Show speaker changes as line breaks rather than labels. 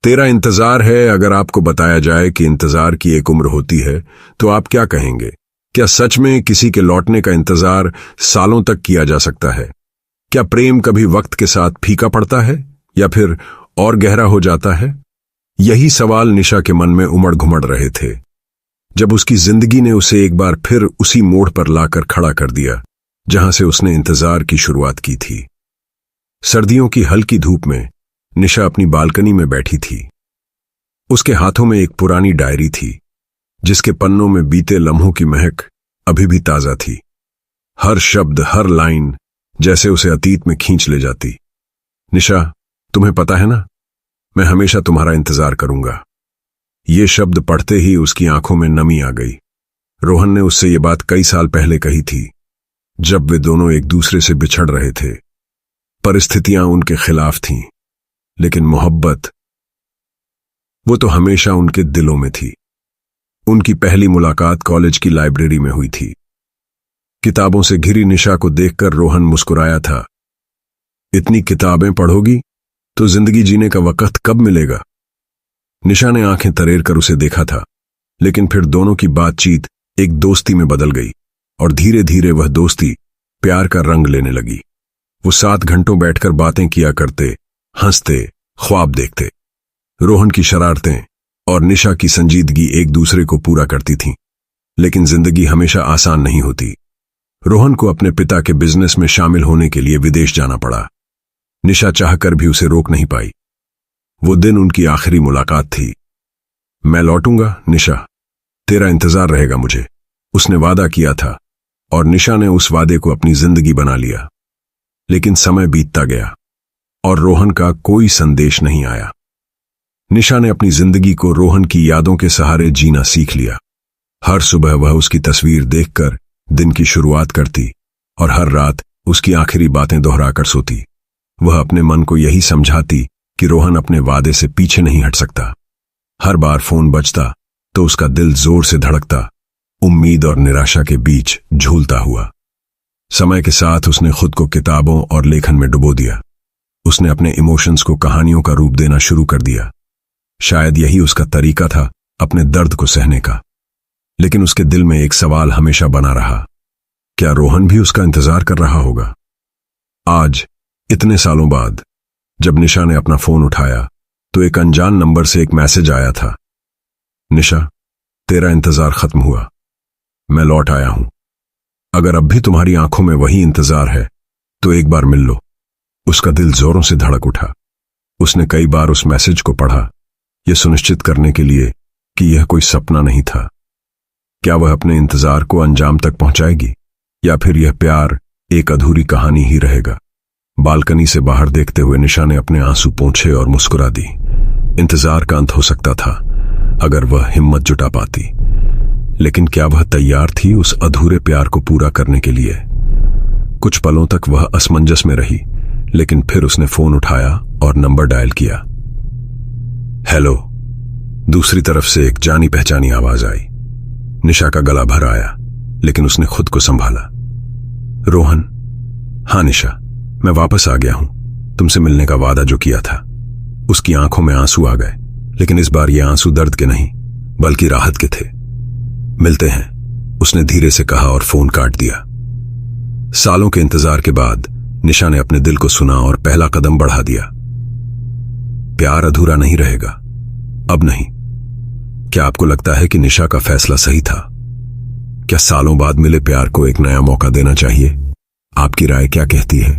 तेरा इंतजार है। अगर आपको बताया जाए कि इंतजार की एक उम्र होती है तो आप क्या कहेंगे? क्या सच में किसी के लौटने का इंतजार सालों तक किया जा सकता है? क्या प्रेम कभी वक्त के साथ फीका पड़ता है या फिर और गहरा हो जाता है? यही सवाल निशा के मन में उमड़ घुमड़ रहे थे जब उसकी जिंदगी ने उसे एक बार फिर उसी मोड़ पर लाकर खड़ा कर दिया जहां से उसने इंतजार की शुरुआत की थी। सर्दियों की हल्की धूप में निशा अपनी बालकनी में बैठी थी। उसके हाथों में एक पुरानी डायरी थी जिसके पन्नों में बीते लम्हों की महक अभी भी ताजा थी। हर शब्द, हर लाइन जैसे उसे अतीत में खींच ले जाती। निशा, तुम्हें पता है ना, मैं हमेशा तुम्हारा इंतजार करूंगा। ये शब्द पढ़ते ही उसकी आंखों में नमी आ गई। रोहन ने उससे ये बात कई साल पहले कही थी जब वे दोनों एक दूसरे से बिछड़ रहे थे। परिस्थितियां उनके खिलाफ थीं, लेकिन मोहब्बत, वो तो हमेशा उनके दिलों में थी। उनकी पहली मुलाकात कॉलेज की लाइब्रेरी में हुई थी। किताबों से घिरी निशा को देखकर रोहन मुस्कुराया था। इतनी किताबें पढ़ोगी तो जिंदगी जीने का वक्त कब मिलेगा? निशा ने आंखें तरेर कर उसे देखा था, लेकिन फिर दोनों की बातचीत एक दोस्ती में बदल गई और धीरे धीरे वह दोस्ती प्यार का रंग लेने लगी। वो 7 घंटों बैठकर बातें किया करते, हंसते, ख्वाब देखते। रोहन की शरारतें और निशा की संजीदगी एक दूसरे को पूरा करती थीं, लेकिन जिंदगी हमेशा आसान नहीं होती। रोहन को अपने पिता के बिजनेस में शामिल होने के लिए विदेश जाना पड़ा। निशा चाहकर भी उसे रोक नहीं पाई। वो दिन उनकी आखिरी मुलाकात थी। मैं लौटूंगा निशा, तेरा इंतजार रहेगा मुझे, उसने वादा किया था और निशा ने उस वादे को अपनी जिंदगी बना लिया। लेकिन समय बीतता गया और रोहन का कोई संदेश नहीं आया। निशा ने अपनी जिंदगी को रोहन की यादों के सहारे जीना सीख लिया। हर सुबह वह उसकी तस्वीर देखकर दिन की शुरुआत करती और हर रात उसकी आखिरी बातें दोहराकर सोती। वह अपने मन को यही समझाती कि रोहन अपने वादे से पीछे नहीं हट सकता। हर बार फोन बजता तो उसका दिल जोर से धड़कता, उम्मीद और निराशा के बीच झूलता हुआ। समय के साथ उसने खुद को किताबों और लेखन में डुबो दिया। उसने अपने इमोशंस को कहानियों का रूप देना शुरू कर दिया। शायद यही उसका तरीका था अपने दर्द को सहने का। लेकिन उसके दिल में एक सवाल हमेशा बना रहा, क्या रोहन भी उसका इंतजार कर रहा होगा? आज इतने सालों बाद जब निशा ने अपना फोन उठाया तो एक अनजान नंबर से एक मैसेज आया था। निशा, तेरा इंतजार खत्म हुआ, मैं लौट आया हूं। अगर अब भी तुम्हारी आंखों में वही इंतजार है तो एक बार मिल लो। उसका दिल जोरों से धड़क उठा। उसने कई बार उस मैसेज को पढ़ा, यह सुनिश्चित करने के लिए कि यह कोई सपना नहीं था। क्या वह अपने इंतजार को अंजाम तक पहुंचाएगी या फिर यह प्यार एक अधूरी कहानी ही रहेगा? बालकनी से बाहर देखते हुए निशा ने अपने आंसू पोंछे और मुस्कुरा दी। इंतजार का अंत हो सकता था अगर वह हिम्मत जुटा पाती, लेकिन क्या वह तैयार थी उस अधूरे प्यार को पूरा करने के लिए? कुछ पलों तक वह असमंजस में रही, लेकिन फिर उसने फोन उठाया और नंबर डायल किया। हेलो, दूसरी तरफ से एक जानी पहचानी आवाज आई। निशा का गला भर आया, लेकिन उसने खुद को संभाला। रोहन? हाँ निशा, मैं वापस आ गया हूं, तुमसे मिलने का वादा जो किया था। उसकी आंखों में आंसू आ गए, लेकिन इस बार ये आंसू दर्द के नहीं बल्कि राहत के थे। मिलते हैं, उसने धीरे से कहा और फोन काट दिया। सालों के इंतजार के बाद निशा ने अपने दिल को सुना और पहला कदम बढ़ा दिया। प्यार अधूरा नहीं रहेगा, अब नहीं। क्या आपको लगता है कि निशा का फैसला सही था? क्या सालों बाद मिले प्यार को एक नया मौका देना चाहिए? आपकी राय क्या कहती है?